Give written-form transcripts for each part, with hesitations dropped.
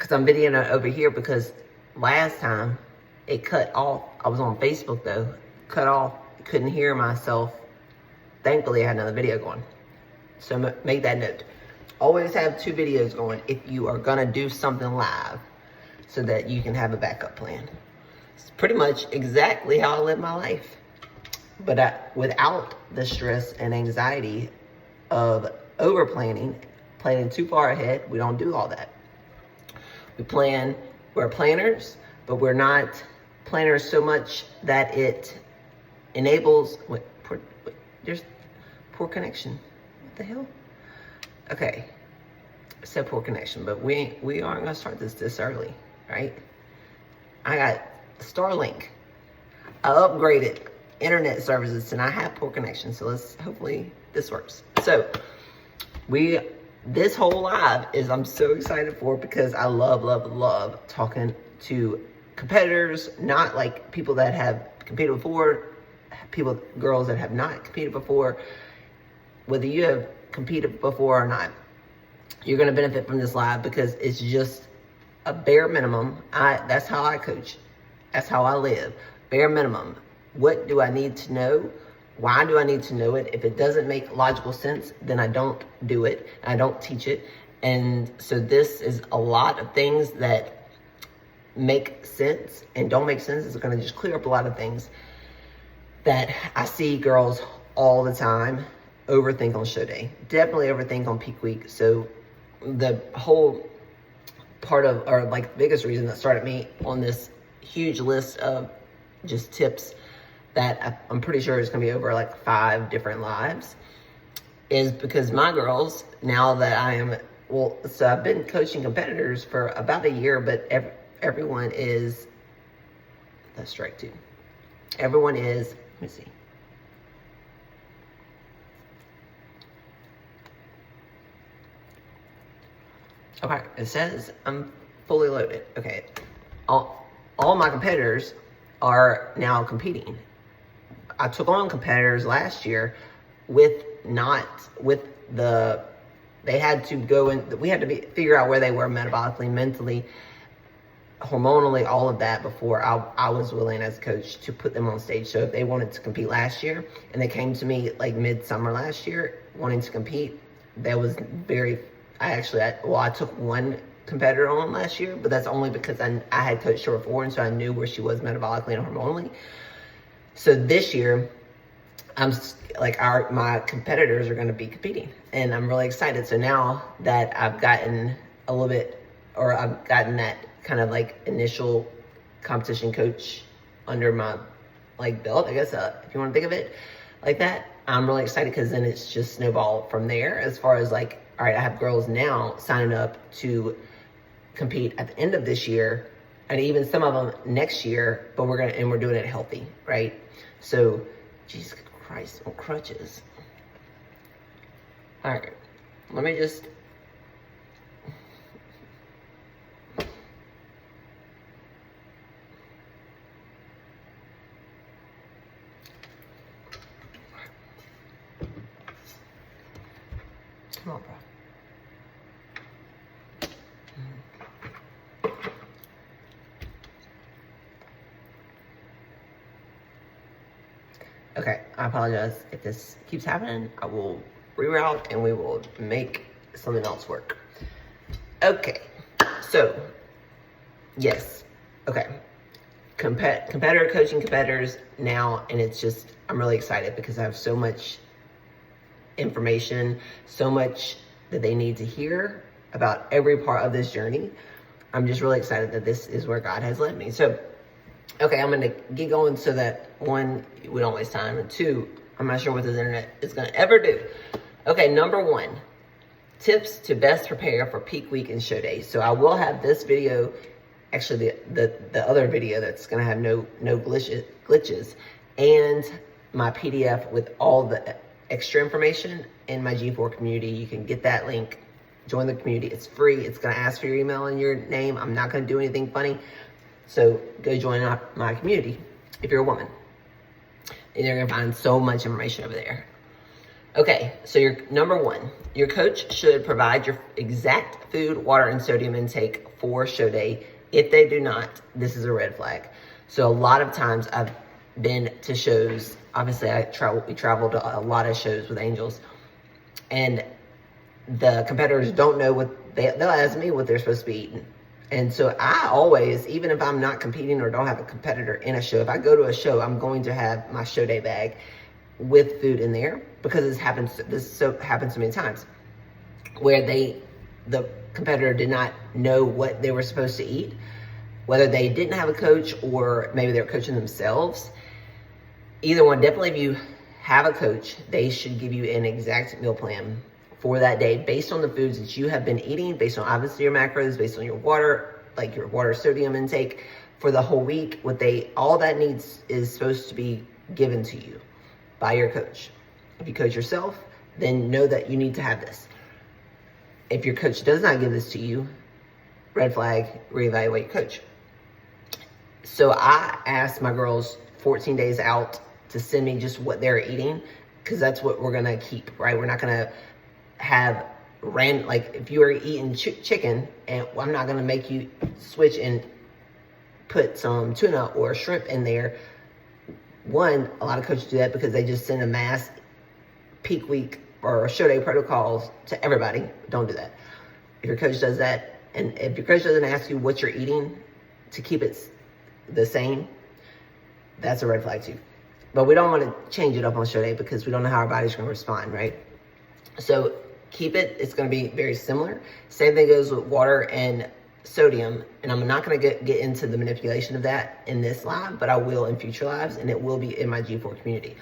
because I'm videoing it over here because last time it cut off. I was on Facebook though, cut off, couldn't hear myself. Thankfully I had another video going. So make that note. Always have 2 videos going if you are gonna do something live so that you can have a backup plan. It's pretty much exactly how I live my life. But without the stress and anxiety of over planning too far ahead. We don't do all that. We're planners, but we're not planners so much that it enables, there's poor connection. What the hell? Okay, I said poor connection, but we aren't gonna start this early, right? I got Starlink. I upgraded internet services and I have poor connection, so hopefully this works. So this whole live is I'm so excited for because I love talking to competitors, not like people that have competed before, girls that have not competed before. Whether you have competed before or not, you're gonna benefit from this live because it's just a bare minimum. That's how I coach. That's how I live. Bare minimum. What do I need to know? Why do I need to know it? If it doesn't make logical sense, then I don't do it. I don't teach it. And so this is a lot of things that make sense and don't make sense. It's gonna just clear up a lot of things that I see girls all the time overthink on show day. Definitely overthink on peak week. So the whole part of, or like the biggest reason that started me on this huge list of just tips that I'm pretty sure is gonna be over like 5 different lives, is because my girls, now that so I've been coaching competitors for about a year, but everyone is, that's strike 2. Everyone is, let me see. Okay, it says I'm fully loaded. Okay, all my competitors are now competing. I took on competitors last year they had to go in, we had to figure out where they were metabolically, mentally, hormonally, all of that before I was willing as a coach to put them on stage. So if they wanted to compete last year and they came to me like mid-summer last year wanting to compete, that was I took one competitor on last year, but that's only because I had coached her before, and so I knew where she was metabolically and hormonally. So this year, I'm like, my competitors are going to be competing, and I'm really excited. So now that I've gotten I've gotten that kind of like initial competition coach under my like belt, I guess, if you want to think of it like that, I'm really excited because then it's just snowball from there as far as like, all right, I have girls now signing up to compete at the end of this year, and even some of them next year, but we're doing it healthy, right? So, Jesus Christ, on crutches. All right, let me just. Come on, bro. Okay, I apologize if this keeps happening. I will reroute and we will make something else work. Okay, so, yes, okay. Competitor coaching competitors now, and it's just, I'm really excited because I have so much information, so much that they need to hear about every part of this journey. I'm just really excited that this is where God has led me. So, okay, I'm gonna get going so that 1, we don't waste time, and 2, I'm not sure what this internet is gonna ever do. Okay, number 1, tips to best prepare for peak week and show day. So I will have this video, actually the other video that's gonna have no glitches, and my PDF with all the extra information in my G4 community. You can get that link, join the community. It's free. It's gonna ask for your email and your name. I'm not gonna do anything funny. So go join my community if you're a woman. And you're gonna find so much information over there. Okay, so your number one, your coach should provide your exact food, water, and sodium intake for show day. If they do not, this is a red flag. So a lot of times I've been to shows. Obviously, we traveled to a lot of shows with Angels, and the competitors don't know they'll ask me what they're supposed to be eating. And so I always, even if I'm not competing or don't have a competitor in a show, if I go to a show, I'm going to have my show day bag with food in there, because this happens so many times where the competitor did not know what they were supposed to eat, whether they didn't have a coach or maybe they're coaching themselves. Either one. Definitely, if you have a coach, they should give you an exact meal plan for that day based on the foods that you have been eating, based on obviously your macros, based on your water, like your water sodium intake for the whole week. All that needs is supposed to be given to you by your coach. If you coach yourself, then know that you need to have this. If your coach does not give this to you, red flag, reevaluate your coach. So I asked my girls 14 days out to send me just what they're eating, because that's what we're gonna keep, right? We're not gonna have like if you are eating chicken, and I'm not gonna make you switch and put some tuna or shrimp in there. One, a lot of coaches do that because they just send a mass peak week or show day protocols to everybody. Don't do that. If your coach does that, and if your coach doesn't ask you what you're eating to keep it the same, that's a red flag too. But we don't want to change it up on show day because we don't know how our body's going to respond, right? So keep it. It's going to be very similar. Same thing goes with water and sodium, and I'm not going to get into the manipulation of that in this live, but I will in future lives, and it will be in my G4 community.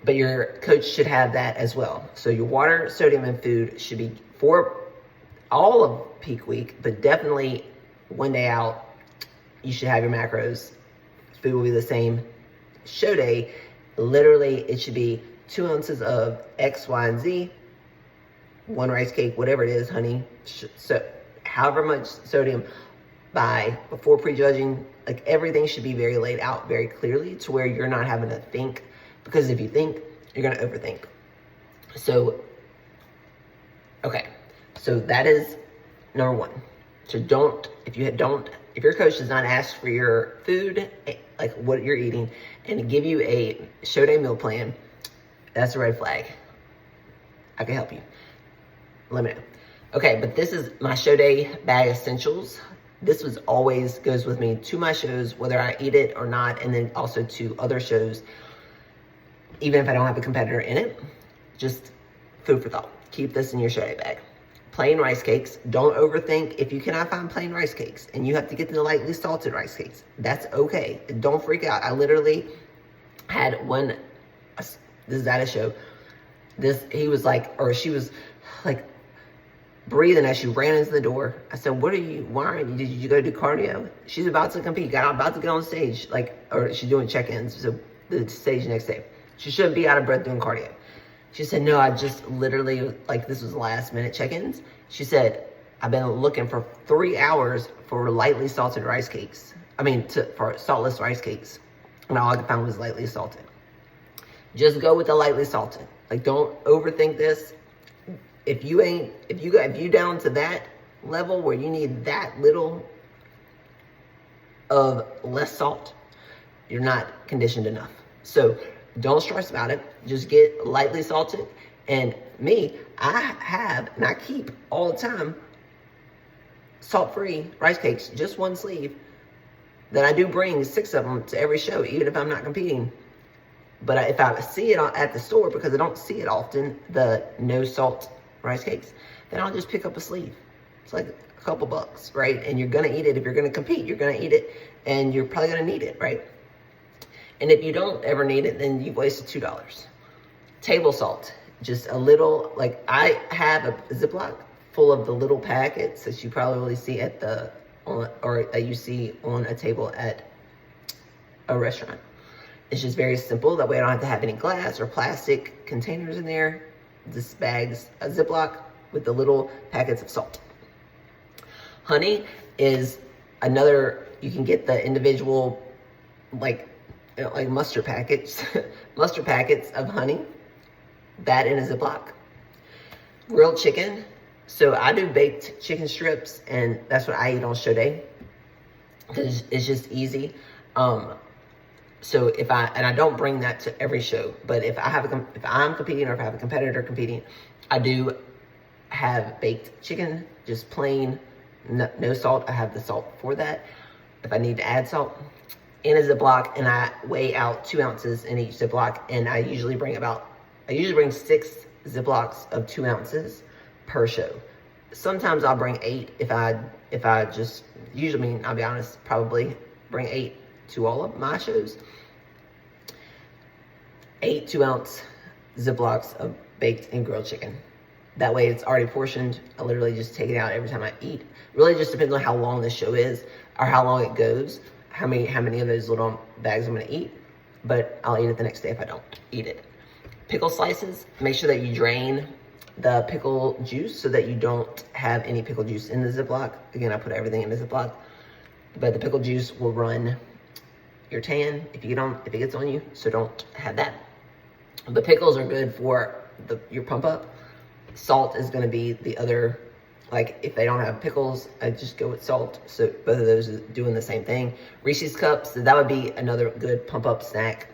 But your coach should have that as well. So your water, sodium, and food should be for all of peak week, but definitely one day out, you should have your macros. Food will be the same. Show day, literally, it should be 2 ounces of X, Y, and Z, 1 rice cake, whatever it is, honey. So however much sodium before prejudging, like everything should be very laid out very clearly to where you're not having to think, because if you think, you're going to overthink. So, okay. So that is number one. So if your coach does not ask for your food, like what you're eating, and give you a show day meal plan, that's a red flag. I can help you. Let me know. Okay, but this is my show day bag essentials. This always goes with me to my shows, whether I eat it or not, and then also to other shows, even if I don't have a competitor in it. Just food for thought. Keep this in your show day bag. Plain rice cakes. Don't overthink. If you cannot find plain rice cakes and you have to get the lightly salted rice cakes, that's okay. Don't freak out. I literally had one, this is at a show, she was like breathing as she ran into the door. I said, why aren't you, did you go do cardio? She's about to compete, about to get on stage, or she's doing check-ins, so the stage next day. She shouldn't be out of breath doing cardio. She said, no, I just literally, this was last minute check-ins. She said, I've been looking for 3 hours for lightly salted rice cakes. For saltless rice cakes. And all I could find was lightly salted. Just go with the lightly salted. Don't overthink this. If you down to that level where you need that little of less salt, you're not conditioned enough. So don't stress about it. Just get lightly salted. And I keep all the time salt-free rice cakes, just one sleeve, that I do bring 6 of them to every show, even if I'm not competing. But if I see it at the store, because I don't see it often, the no salt rice cakes, then I'll just pick up a sleeve. It's like a couple bucks, right? And you're gonna eat it. If you're gonna compete, you're gonna eat it, and you're probably gonna need it, right? And if you don't ever need it, then you've wasted $2. Table salt, just a little, I have a Ziploc full of the little packets that you probably see that you see on a table at a restaurant. It's just very simple. That way I don't have to have any glass or plastic containers in there. This bag's a Ziploc with the little packets of salt. Honey is another, you can get the individual, mustard packets, mustard packets of honey. that in a Ziploc. Grilled chicken. So I do baked chicken strips, and that's what I eat on show day because it's just easy. So if I don't bring that to every show, but if I'm competing or if I have a competitor competing, I do have baked chicken, just plain, no salt. I have the salt for that. If I need to add salt, in a Ziploc, and I weigh out 2 ounces in each Ziploc, and I usually bring 6 Ziplocs of 2 ounces per show. Sometimes I'll bring 8 if I just, usually, I'll be honest, probably bring 8 to all of my shows. 8 2-ounce Ziplocs of baked and grilled chicken. That way it's already portioned. I literally just take it out every time I eat. Really just depends on how long the show is or how long it goes, how many of those little bags I'm gonna eat. But I'll eat it the next day if I don't eat it. Pickle slices, make sure that you drain the pickle juice so that you don't have any pickle juice in the Ziploc. Again, I put everything in the Ziploc, but the pickle juice will run your tan if it gets on you, so don't have that. The pickles are good for your pump up. Salt is gonna be the other, like if they don't have pickles, I just go with salt. So both of those are doing the same thing. Reese's Cups, that would be another good pump up snack.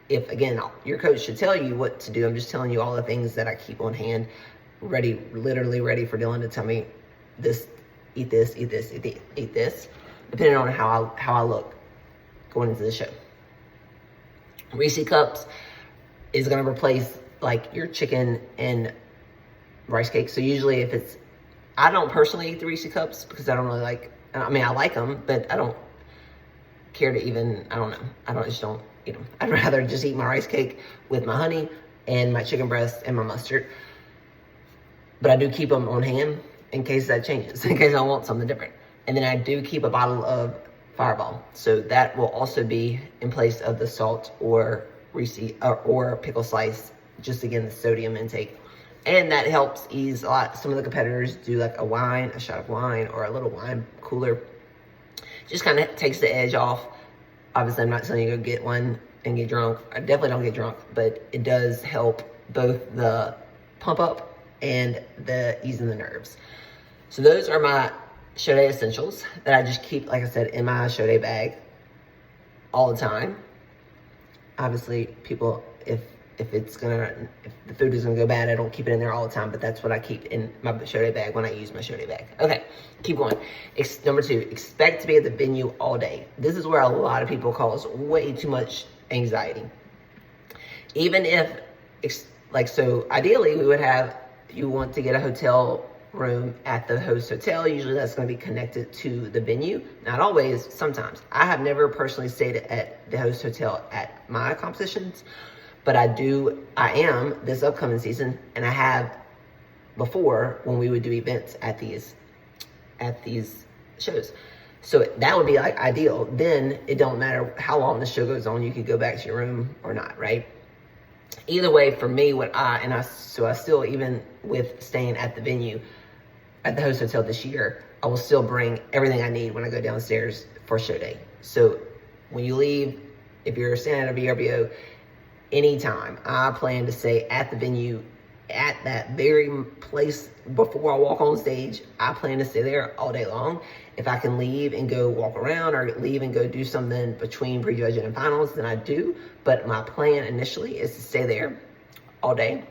If, again, your coach should tell you what to do. I'm just telling you all the things that I keep on hand, literally ready for Dylan to tell me this, eat this, eat this, eat this, depending on how I look going into the show. Reese's Cups is gonna replace like your chicken and rice cakes. So usually I don't personally eat the Reese's Cups because I don't really like, I mean, I like them, but I don't care to even, I don't know. I just don't eat them. I'd rather just eat my rice cake with my honey and my chicken breast and my mustard. But I do keep them on hand in case that changes, in case I want something different. And then I do keep a bottle of Fireball. So that will also be in place of the salt or Reese or pickle slice, just again, the sodium intake. And that helps ease a lot. Some of the competitors do like a shot of wine or a little wine cooler. Just kind of takes the edge off. Obviously, I'm not telling you to go get one and get drunk. I definitely don't get drunk, but it does help both the pump up and the easing the nerves. So those are my show day essentials that I just keep, like I said, in my show day bag all the time. Obviously, people, if the food is gonna go bad, I don't keep it in there all the time, but that's what I keep in my show day bag when I use my show day bag. Okay, keep going. Number 2, expect to be at the venue all day. This is where a lot of people cause way too much anxiety. Even if, so ideally we would have, if you want to get a hotel room at the host hotel, usually that's going to be connected to the venue. Not always, sometimes. I have never personally stayed at the host hotel at my competitions, but I am this upcoming season, and I have before when we would do events at these shows. So that would be like ideal. Then it don't matter how long the show goes on, you could go back to your room or not, right? Either way, for me, I still, even with staying at the venue, at the host hotel this year, I will still bring everything I need when I go downstairs for show day. So when you leave, if you're staying at a VRBO, anytime, I plan to stay at the venue at that very place before I walk on stage. I plan to stay there all day long. If I can leave and go walk around or leave and go do something between prejudging and finals, then I do. But my plan initially is to stay there all day,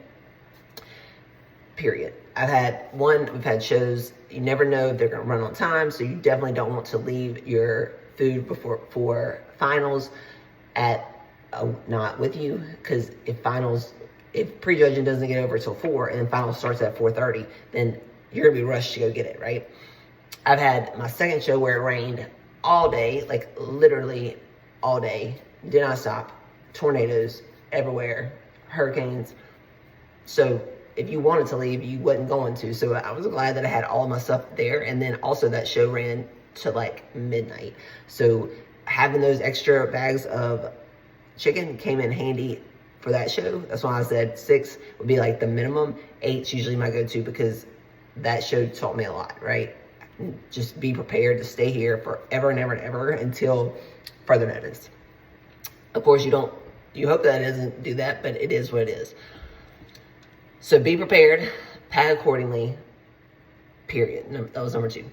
period. We've had shows, you never know if they're gonna run on time, so you definitely don't want to leave your food for finals not with you, because if prejudging doesn't get over till 4 and finals starts at 4:30, then you're gonna be rushed to go get it, right? I've had my second show where it rained all day, like literally all day, did not stop, tornadoes everywhere, hurricanes. So if you wanted to leave, you wasn't going to. So I was glad that I had all my stuff there. And then also that show ran to like midnight. So having those extra bags of chicken came in handy for that show. That's why I said 6 would be like the minimum. 8's usually my go-to because that show taught me a lot, right? Just be prepared to stay here forever and ever and ever until further notice. Of course, you hope that it doesn't do that, but it is what it is. So be prepared, pad accordingly, period. That was number 2.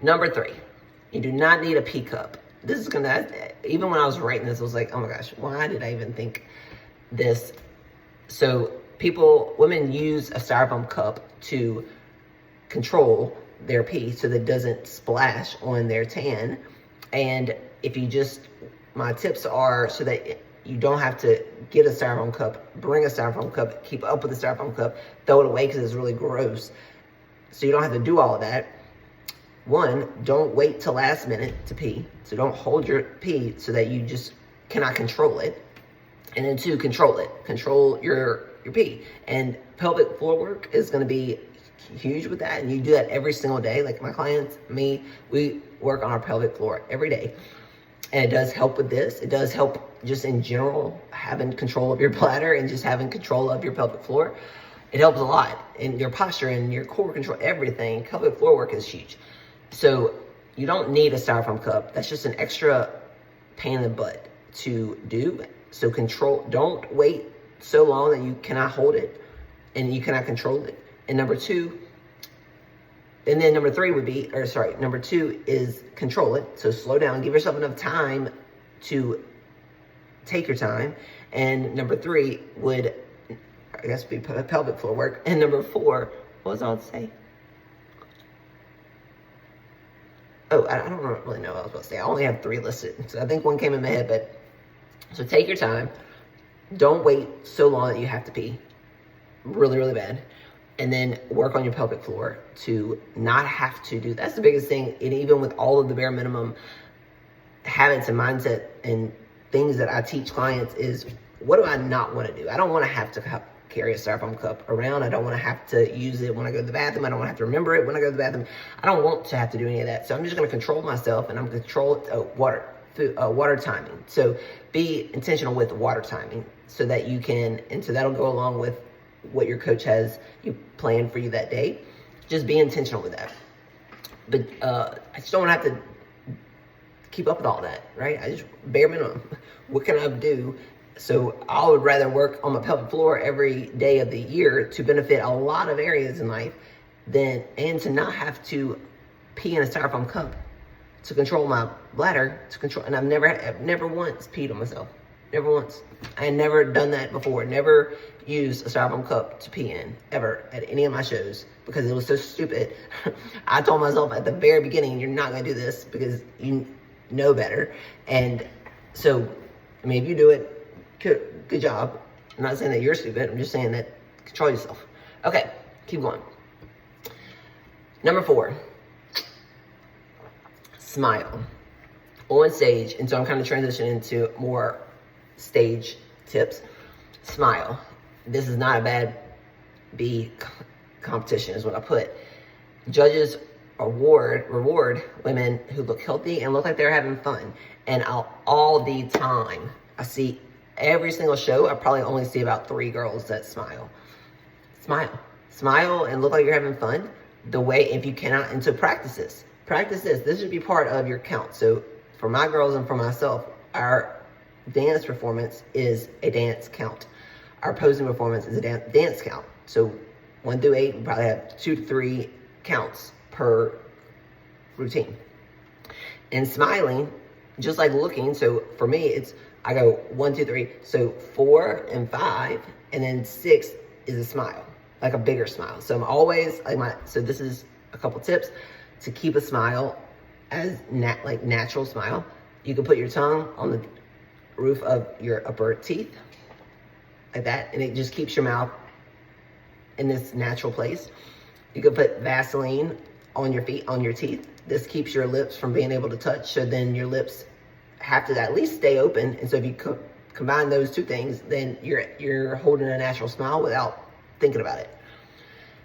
Number 3, you do not need a pee cup. This is gonna, even when I was writing this, I was like, oh my gosh, why did I even think this? So women use a styrofoam cup to control their pee so that it doesn't splash on their tan. And if you my tips are so that you don't have to get a styrofoam cup, bring a styrofoam cup, keep up with the styrofoam cup, throw it away because it's really gross. So you don't have to do all of that. 1, don't wait till last minute to pee. So don't hold your pee so that you just cannot control it. And then 2, control it. Control your pee. And pelvic floor work is going to be huge with that. And you do that every single day. Like my clients, me, we work on our pelvic floor every day. And it does help with this. It does help just in general, having control of your bladder and just having control of your pelvic floor. It helps a lot in your posture and your core control, everything. Pelvic floor work is huge. So you don't need a styrofoam cup. That's just an extra pain in the butt to do. So don't wait so long that you cannot hold it and you cannot control it. And number 2, and then number 2 is control it. So slow down, give yourself enough time to take your time. And number 3 would, I guess, be pelvic floor work. And number 4, what was I about to say? Oh, I don't really know what I was about to say. I only have 3 listed. So I think 1 came in my head, but so take your time. Don't wait so long that you have to pee really, really bad. And then work on your pelvic floor to not have to do. That's the biggest thing. And even with all of the bare minimum habits and mindset and things that I teach clients is, what do I not want to do? I don't want to have to carry a styrofoam cup around. I don't want to have to use it when I go to the bathroom. I don't want to have to remember it when I go to the bathroom. I don't want to have to do any of that. So I'm just going to control myself, and I'm going to control water timing. So be intentional with water timing so that you can, and so that'll go along with what your coach has you planned for you that day. Just be intentional with that. But I just don't have to keep up with all that, right? I just bare minimum. What can I do? So I would rather work on my pelvic floor every day of the year to benefit a lot of areas in life and to not have to pee in a styrofoam cup to control my bladder, and I've never once peed on myself. Never once. I had never done that before. Never used a styrofoam cup to pee in, ever, at any of my shows, because it was so stupid. I told myself at the very beginning, you're not going to do this because you know better. And so, I mean, if you do it, good job. I'm not saying that you're stupid. I'm just saying that control yourself. Okay, keep going. Number 4, smile on stage. And so I'm kind of transitioning into more stage tips. Smile. This is not a bad B competition is what I put. Judges reward women who look healthy and look like they're having fun. And all the time, I see every single show, I probably only see about 3 girls that smile. Smile and look like you're having fun. If you cannot, and so practice this. This should be part of your count. So for my girls and for myself, our dance performance is a dance count. Our posing performance is a dance count. So 1 through 8, we probably have 2 to 3 counts per routine. And smiling, just like looking, so for me, I go 1, 2, 3. So 4 and 5, and then 6 is a smile, like a bigger smile. So I'm always so this is a couple tips to keep a smile as natural smile. You can put your tongue on the roof of your upper teeth like that, and it just keeps your mouth in this natural place. You can put Vaseline on your teeth. This keeps your lips from being able to touch, so then your lips have to at least stay open. And so if you combine those 2 things, then you're holding a natural smile without thinking about it.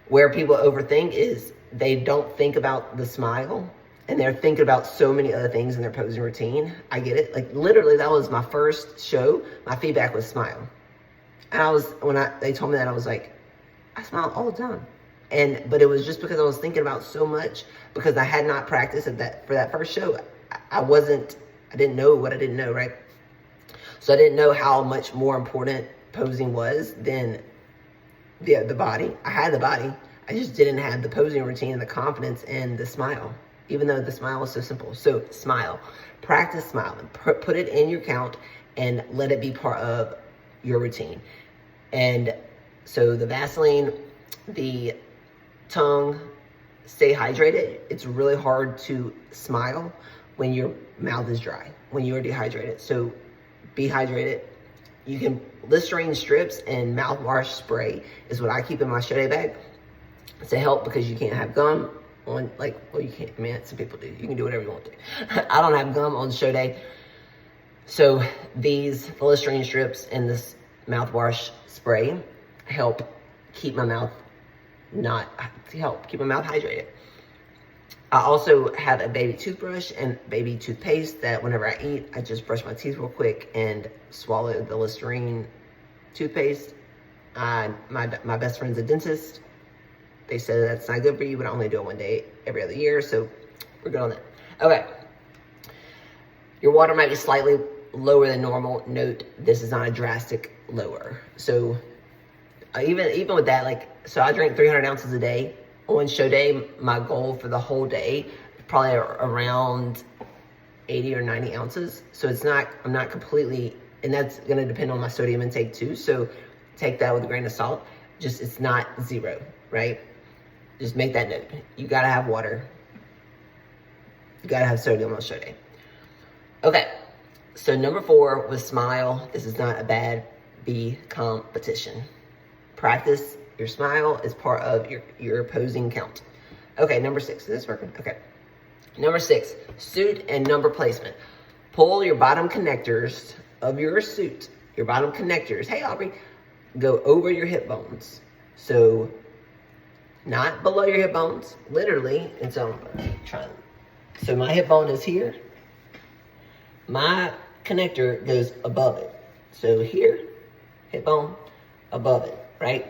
Where people overthink is they don't think about the smile, and they're thinking about so many other things in their posing routine. I get it. Like literally, that was my first show. My feedback was smile. And they told me that, I was like, I smile all the time. But it was just because I was thinking about so much, because I had not practiced for that first show. I didn't know what I didn't know, right? So I didn't know how much more important posing was than the body. I had the body. I just didn't have the posing routine and the confidence and the smile, even though the smile was so simple. So smile, practice smiling, put it in your count and let it be part of your routine. And so the Vaseline, the tongue, stay hydrated. It's really hard to smile when your mouth is dry, when you're dehydrated. So be hydrated. You can, Listerine strips and mouthwash spray is what I keep in my show day bag to help, because you can't have gum on, like, well, you can't, man, some people do. You can do whatever you want to. I don't have gum on show day. So these Listerine strips and this mouthwash spray help keep my mouth keep my mouth hydrated. I also have a baby toothbrush and baby toothpaste that whenever I eat, I just brush my teeth real quick and swallow the Listerine toothpaste. My best friend's a dentist. They said that's not good for you, but I only do it one day every other year, so we're good on that. Okay. Your water might be slightly lower than normal. Note, this is not a drastic lower. So even with that, like, so I drink 300 ounces a day. On show day, my goal for the whole day is probably around 80 or 90 ounces. So I'm not completely, and that's gonna depend on my sodium intake too. So take that with a grain of salt. Just, it's not zero, right? Just make that note. You gotta have water. You gotta have sodium on show day. Okay, so number 4 was smile. This is not a bad B competition. Practice your smile is part of your posing count. Okay, number 6, is this working? Okay. Number 6, suit and number placement. Pull your bottom connectors of your suit, your bottom connectors, hey Aubrey, go over your hip bones. So not below your hip bones, literally. And so so my hip bone is here. My connector goes above it. So here, hip bone, above it, right?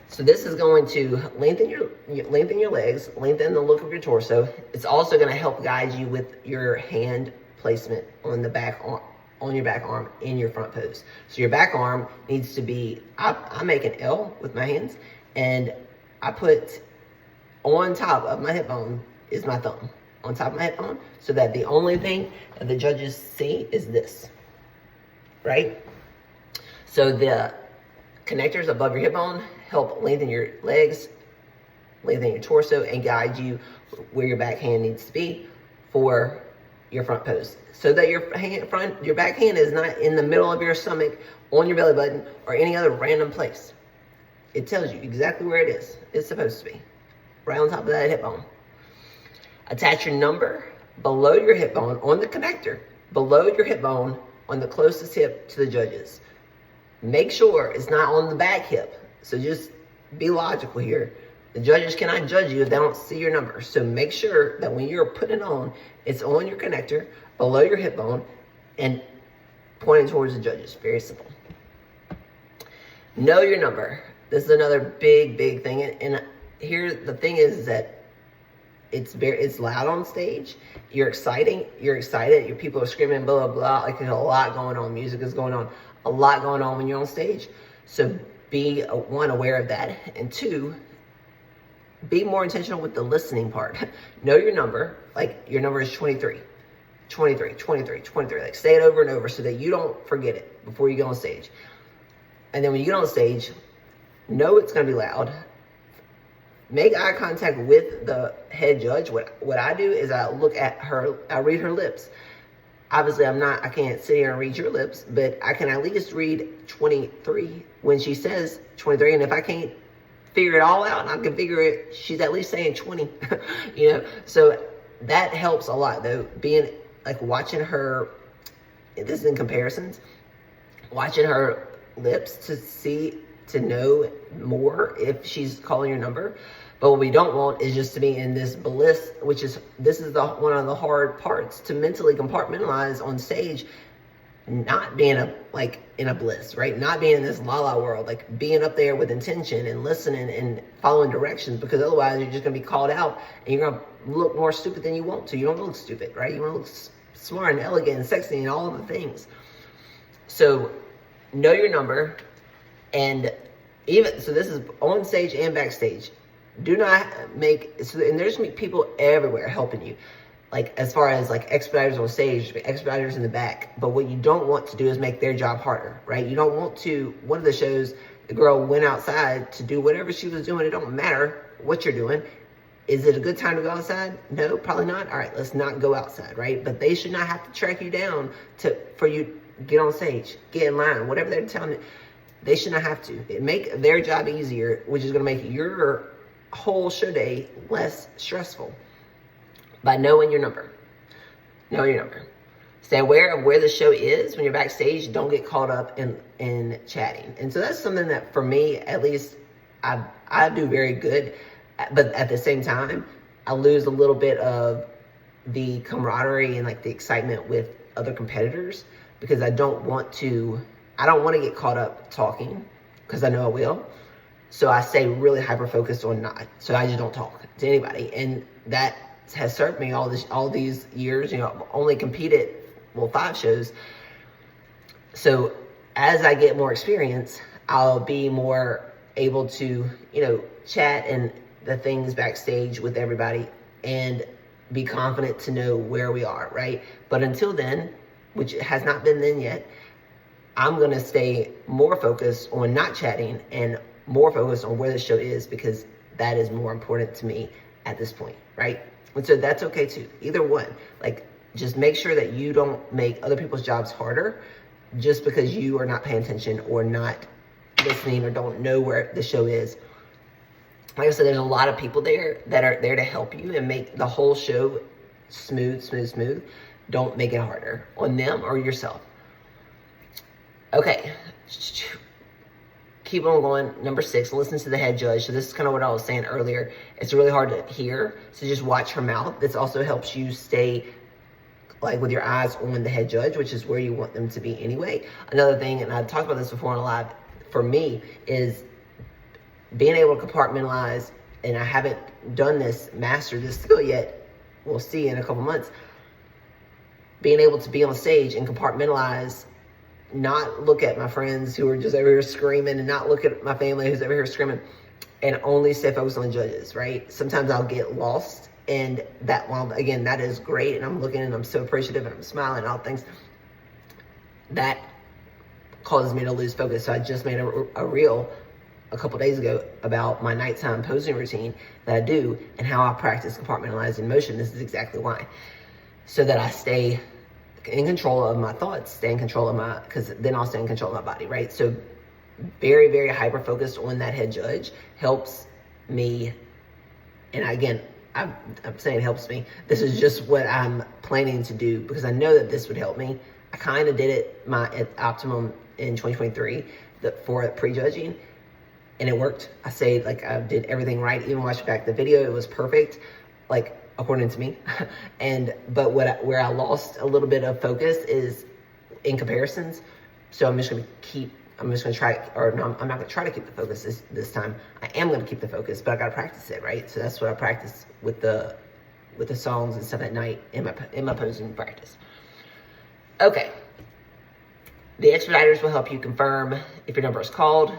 So this is going to lengthen your legs, lengthen the look of your torso. It's also going to help guide you with your hand placement on the back arm, on your back arm in your front pose. So your back arm needs to be, I make an L with my hands, and I put on top of my hip bone is my thumb, on top of my hip bone, so that the only thing that the judges see is this, right? So the connectors above your hip bone help lengthen your legs, lengthen your torso, and guide you where your backhand needs to be for your front pose. So that your backhand is not in the middle of your stomach, on your belly button, or any other random place. It tells you exactly where it is. It's supposed to be. Right on top of that hip bone. Attach your number below your hip bone on the connector, below your hip bone on the closest hip to the judges. Make sure it's not on the back hip. So just be logical here. The judges cannot judge you if they don't see your number. So make sure that when you're putting it on, it's on your connector, below your hip bone, and pointing towards the judges. Very simple. Know your number. This is another big thing. And here, the thing is that it's loud on stage. You're excited. Your people are screaming, blah, blah, blah. Like, there's a lot going on. Music is going on. A lot going on when you're on stage. So be, one, aware of that. And 2, be more intentional with the listening part. Know your number. Like, your number is 23. 23, 23, 23. Like, say it over and over so that you don't forget it before you go on stage. And then when you get on stage, know it's going to be loud. Make eye contact with the head judge. What I do is I look at her, I read her lips. Obviously, I can't sit here and read your lips, but I can at least read 23 when she says 23. And if I can't figure it all out, I can figure it, she's at least saying 20, you know? So that helps a lot, though, being, like, watching her, this is in comparisons, watching her lips to know more if she's calling your number. But what we don't want is just to be in this bliss, this is one of the hard parts, to mentally compartmentalize on stage, not being in a bliss, right? Not being in this la-la world, like being up there with intention and listening and following directions, because otherwise you're just gonna be called out and you're gonna look more stupid than you want to. You don't look stupid, right? You wanna look smart and elegant and sexy and all of the things. So know your number and Even, so this is on stage and backstage. Do not make, so, and there's people everywhere helping you. Like, as far as like expediters on stage, expediters in the back. But what you don't want to do is make their job harder, right? You don't want to, one of the shows, the girl went outside to do whatever she was doing. It don't matter what you're doing. Is it a good time to go outside? No, probably not. All right, let's not go outside, right? But they should not have to track you down for you to get on stage, get in line, whatever they're telling you. They should not have to. It make their job easier, which is going to make your whole show day less stressful by knowing your number. Know your number. Stay aware of where the show is when you're backstage. Don't get caught up in chatting. And so that's something that, for me, at least, I do very good. But at the same time, I lose a little bit of the camaraderie and like the excitement with other competitors, because I don't want to get caught up talking, because I know I will. So I stay really hyper focused on not. So I just don't talk to anybody. And that has served me all these years. You know, I've only competed, 5 shows. So as I get more experience, I'll be more able to, chat and the things backstage with everybody and be confident to know where we are, right? But until then, which has not been then yet, I'm going to stay more focused on not chatting and more focused on where the show is, because that is more important to me at this point, right? And so that's okay too. Either one. Like, just make sure that you don't make other people's jobs harder just because you are not paying attention or not listening or don't know where the show is. Like I said, there's a lot of people there that are there to help you and make the whole show smooth. Don't make it harder on them or yourself. Okay. Keep on going. Number 6, listen to the head judge. So this is kind of what I was saying earlier. It's really hard to hear, so just watch her mouth. This also helps you stay like with your eyes on the head judge, which is where you want them to be anyway. Another thing, and I've talked about this before on a live, for me, is being able to compartmentalize, and I haven't mastered this skill yet. We'll see in a couple months. Being able to be on stage and compartmentalize, not look at my friends who are just over here screaming, and not look at my family who's over here screaming, and only stay focused on the judges, right? Sometimes I'll get lost, and that, while again, that is great, and I'm looking and I'm so appreciative and I'm smiling and all things, that causes me to lose focus. So I just made a reel a couple days ago about my nighttime posing routine that I do and how I practice compartmentalizing motion. This is exactly why. So that I stay in control of my thoughts, because then I'll stay in control of my body, right? So very, very hyper focused on that head judge helps me. And again, I'm saying helps me. This is just what I'm planning to do, because I know that this would help me. I kind of did it at optimum in 2023 for prejudging, and it worked. I say, like, I did everything right. Even watching back the video, it was perfect, like, according to me. But where I lost a little bit of focus is in comparisons. So I'm just going to try, or no, I'm not going to try to keep the focus this time. I am going to keep the focus, but I got to practice it, right? So that's what I practice with the songs and stuff at night in my posing practice. Okay. The expediters will help you confirm if your number is called.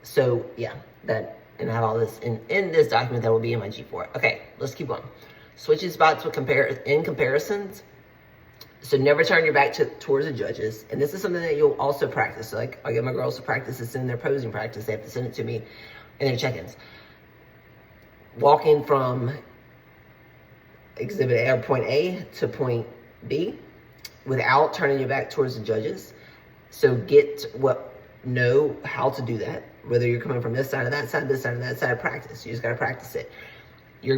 So yeah, and I have all this in this document that will be in my G4. Okay, let's keep going. Switching spots with comparisons. So never turn your back towards the judges. And this is something that you'll also practice. So like, I get my girls to practice this in their posing practice. They have to send it to me in their check-ins. Walking from exhibit A or point A to point B without turning your back towards the judges. So know how to do that. Whether you're coming from this side or that side, this side or that side, practice. You just got to practice it. You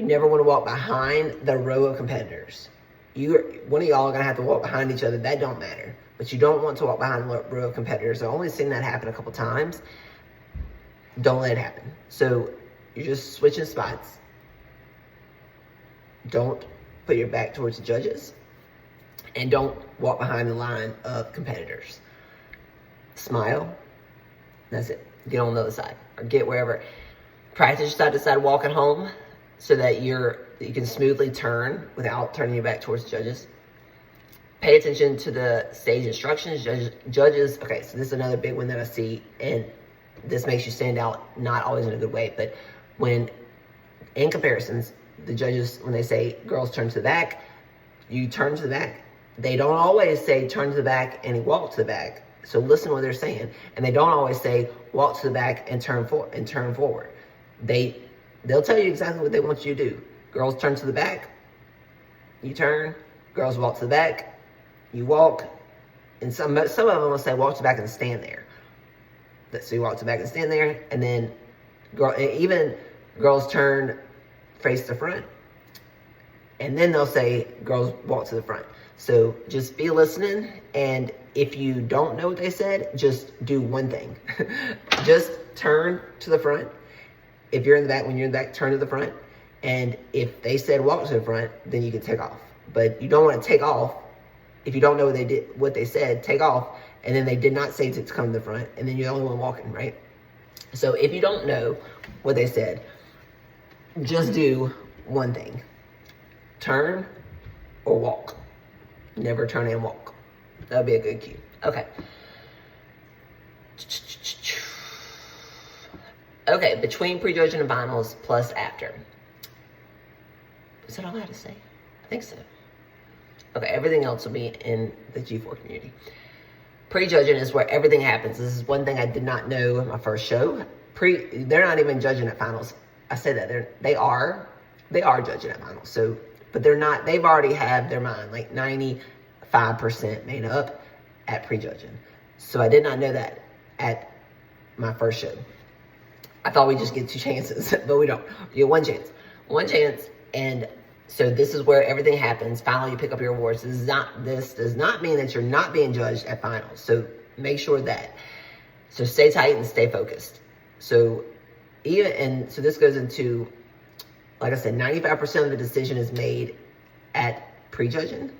never want to walk behind the row of competitors. One of y'all are going to have to walk behind each other. That don't matter. But you don't want to walk behind the row of competitors. I've only seen that happen a couple times. Don't let it happen. So you're just switching spots. Don't put your back towards the judges. And don't walk behind the line of competitors. Smile. That's it. Get on the other side. Or get wherever. Practice side to side walking home so that you can smoothly turn without turning your back towards the judges. Pay attention to the stage instructions. Judges. Okay, so this is another big one that I see, and this makes you stand out, not always in a good way, but when in comparisons, the judges, when they say girls turn to the back, you turn to the back. They don't always say turn to the back and walk to the back. So listen to what they're saying. And they don't always say walk to the back and turn forward. They'll tell you exactly what they want you to do. Girls turn to the back, you turn. Girls walk to the back, you walk. And some of them will say walk to the back and stand there. So you walk to the back and stand there, and then even girls turn face to front. And then they'll say girls walk to the front. So just be listening, and if you don't know what they said, just do one thing. Just turn to the front. If you're in the back, when you're in the back, turn to the front. And if they said walk to the front, then you can take off. But you don't want to take off if you don't know what they said, take off, and then they did not say to come to the front, and then you're the only one walking, right? So if you don't know what they said, just do one thing. Turn or walk. Never turn and walk. That would be a good cue. Okay. Okay, between prejudging and finals plus after. Is that all I had to say? I think so. Okay, everything else will be in the G4 community. Prejudging is where everything happens. This is one thing I did not know in my first show. They're not even judging at finals. I said that they are judging at finals. So, but they're not. They've already had their mind like 95% made up at prejudging. So I did not know that at my first show. I thought we just get 2 chances, but we don't. You get 1 chance, and so this is where everything happens. Finally, you pick up your awards. This does not mean that you're not being judged at finals. So make sure that. So stay tight and stay focused. So so this goes into, like I said, 95% of the decision is made at prejudging,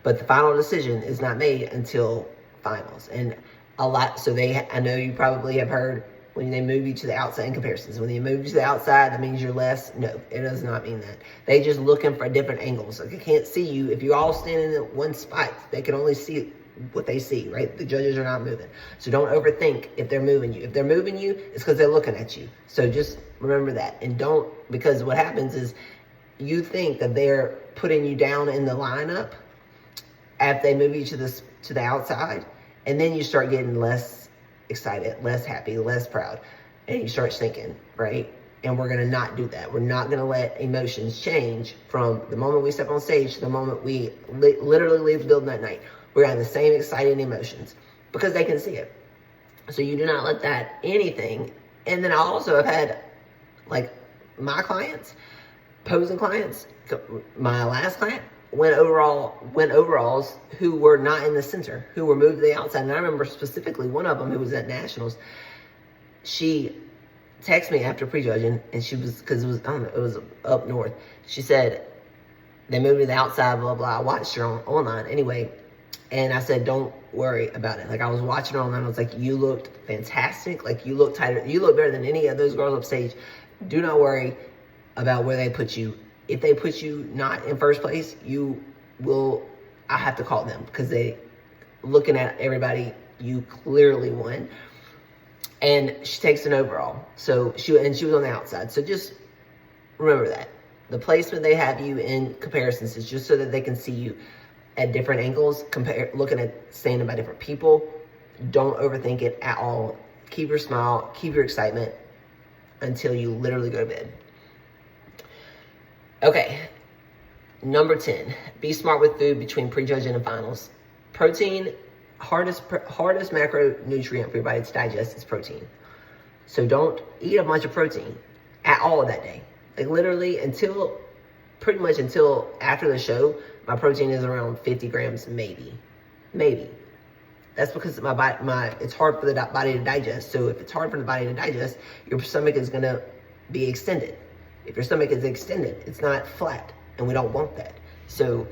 but the final decision is not made until finals. And a lot. So I know you probably have heard, when they move you to the outside in comparisons. When they move you to the outside, that means you're less. No, it does not mean that. They just looking for different angles. Like, they can't see you. If you're all standing in one spot, they can only see what they see, right? The judges are not moving. So don't overthink if they're moving you. If they're moving you, it's because they're looking at you. So just remember that. And because what happens is you think that they're putting you down in the lineup after they move you to the outside, and then you start getting less excited, less happy, less proud, and you start thinking, right? And we're going to not do that. We're not going to let emotions change from the moment we step on stage to the moment we literally leave the building that night. We're having the same exciting emotions because they can see it. So you do not let that anything. And then I also have had, like, my clients, posing clients, my last client, went overalls who were not in the center, who were moved to the outside. And I remember specifically one of them who was at Nationals. She texted me after prejudging, and she was, because it was, I don't know, it was up north. She said, they moved to the outside, blah, blah. I watched her online anyway. And I said, don't worry about it. Like, I was watching her online. I was like, you looked fantastic. Like, you look tighter. You look better than any of those girls up stage. Do not worry about where they put you. If they put you not in first place, I have to call them, because looking at everybody, you clearly won. And she takes an overall. So she was on the outside. So just remember that. The placement they have you in comparisons is just so that they can see you at different angles, looking at standing by different people. Don't overthink it at all. Keep your smile, keep your excitement until you literally go to bed. Okay, number 10, be smart with food between prejudging and finals. Protein, hardest macronutrient for your body to digest is protein. So don't eat a bunch of protein at all that day. Like, literally pretty much until after the show, my protein is around 50 grams, maybe. That's because it's hard for the body to digest. So if it's hard for the body to digest, your stomach is gonna be extended. If your stomach is extended, it's not flat, and we don't want that. So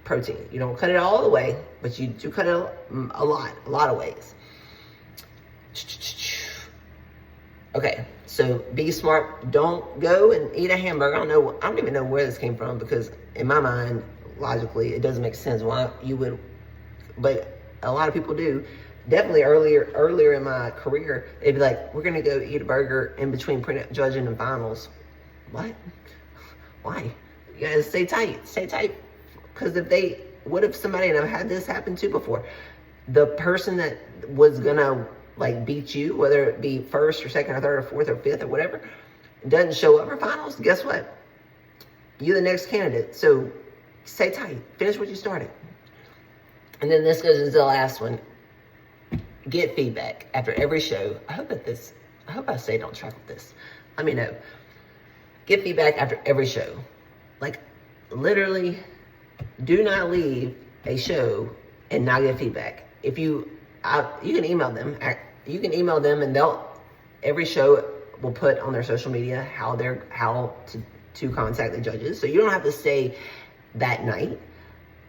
protein, you don't cut it all the way, but you do cut it a lot of ways. Okay, so be smart. Don't go and eat a hamburger. I don't even know where this came from, because in my mind, logically, it doesn't make sense why you would, but a lot of people do. definitely earlier in my career, they'd be like, we're gonna go eat a burger in between judging and finals. What? Why? You gotta stay tight, because what if somebody, and I've had this happen too before, the person that was gonna like beat you, whether it be first or second or third or fourth or fifth or whatever, doesn't show up for finals, guess what? You're the next candidate. So stay tight, finish what you started. And then this goes into the last one. Get feedback after every show. I hope I stayed on track with this. Let me know. Get feedback after every show. Like, literally, do not leave a show and not get feedback. You can email them. You can email them, and every show will put on their social media how to contact the judges. So you don't have to stay that night,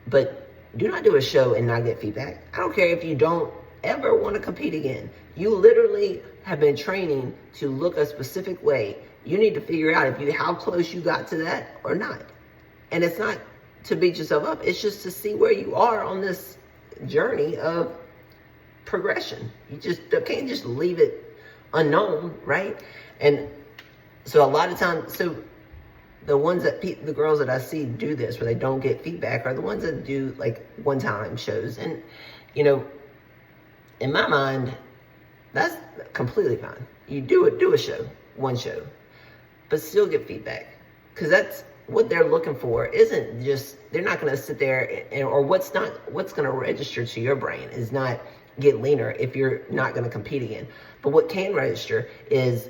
but do not do a show and not get feedback. I don't care if you don't ever want to compete again. You literally have been training to look a specific way. You need to figure out how close you got to that or not. And it's not to beat yourself up. It's just to see where you are on this journey of progression. You can't just leave it unknown, right? And so a lot of times, the girls that I see do this where they don't get feedback are the ones that do like one-time shows. And, in my mind, that's completely fine. You do a show, one show, but still get feedback. Because that's what they're looking for. Isn't just, they're not going to sit there or what's going to register to your brain is not get leaner if you're not going to compete again. But what can register is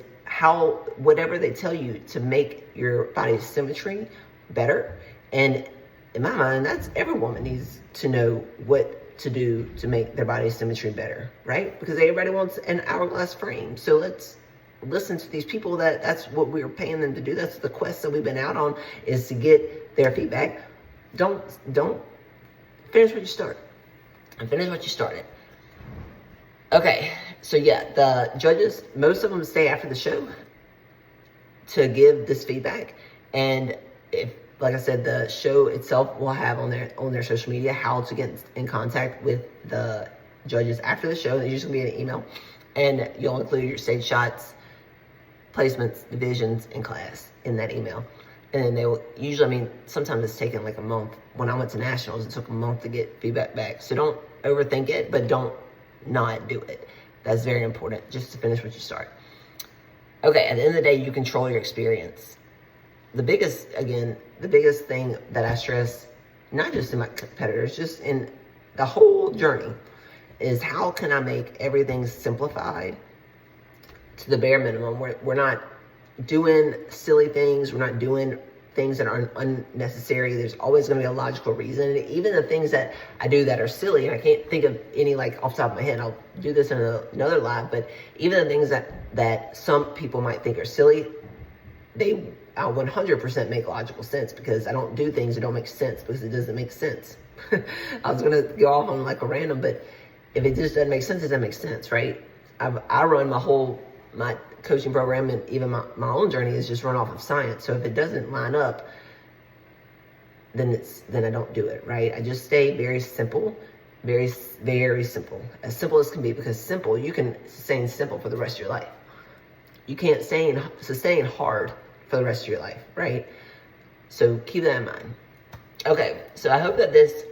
whatever they tell you to make your body's symmetry better. And in my mind, that's every woman needs to know what to do to make their body symmetry better, right? Because everybody wants an hourglass frame. So let's listen to these people that's what we're paying them to do. That's the quest that we've been out on, is to get their feedback. Don't finish what you start. And finish what you started. Okay, so yeah, the judges, most of them stay after the show to give this feedback. And like I said, the show itself will have on their social media how to get in contact with the judges after the show. There's usually going to be an email, and you'll include your stage shots, placements, divisions, and class in that email. And then they will usually, sometimes it's taken like a month. When I went to nationals, it took a month to get feedback back. So don't overthink it, but don't not do it. That's very important, just to finish what you start. Okay, at the end of the day, you control your experience. The biggest thing that I stress, not just in my competitors, just in the whole journey, is how can I make everything simplified to the bare minimum. We're not doing silly things. We're not doing things that are unnecessary. There's always going to be a logical reason. And even the things that I do that are silly, and I can't think of any like off the top of my head, I'll do this in another live, but even the things that some people might think are silly, they 100% make logical sense, because I don't do things that don't make sense because it doesn't make sense. I was going to go off on like a random, but if it just doesn't make sense, it doesn't make sense, right? I run my coaching program, and even my own journey is just run off of science. So if it doesn't line up, then I don't do it, right? I just stay very simple, very, very simple, as simple as can be, because simple, you can sustain simple for the rest of your life. You can't sustain hard for the rest of your life, right? So keep that in mind. Okay, so I hope that this,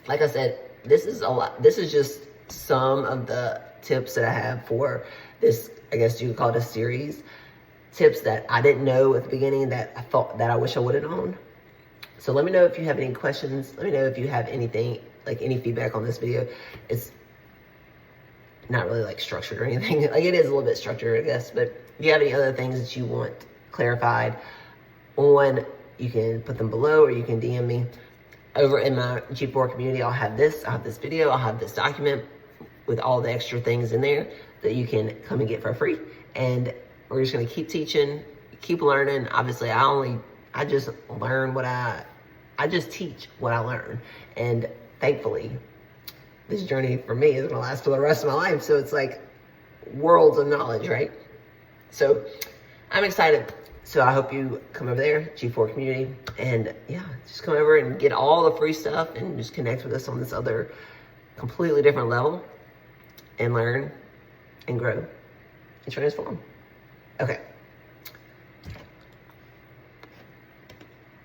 like I said, this is a lot. This is just some of the tips that I have for this, I guess you could call it a series. Tips that I didn't know at the beginning that I thought that I wish I would have known. So let me know if you have any questions. Let me know if you have anything, like any feedback on this video. It's not really like structured or anything. Like it is a little bit structured, I guess. But if you have any other things that you want clarified on, you can put them below, or you can DM me. Over in my G4 community, I'll have this video, I'll have this document with all the extra things in there that you can come and get for free. And we're just gonna keep teaching, keep learning. Obviously, I just learn I just teach what I learn. And thankfully, this journey for me is gonna last for the rest of my life. So it's like worlds of knowledge, right? So I'm excited. So I hope you come over there, G4 community, and yeah, just come over and get all the free stuff and just connect with us on this other completely different level. and learn and grow and transform. Okay.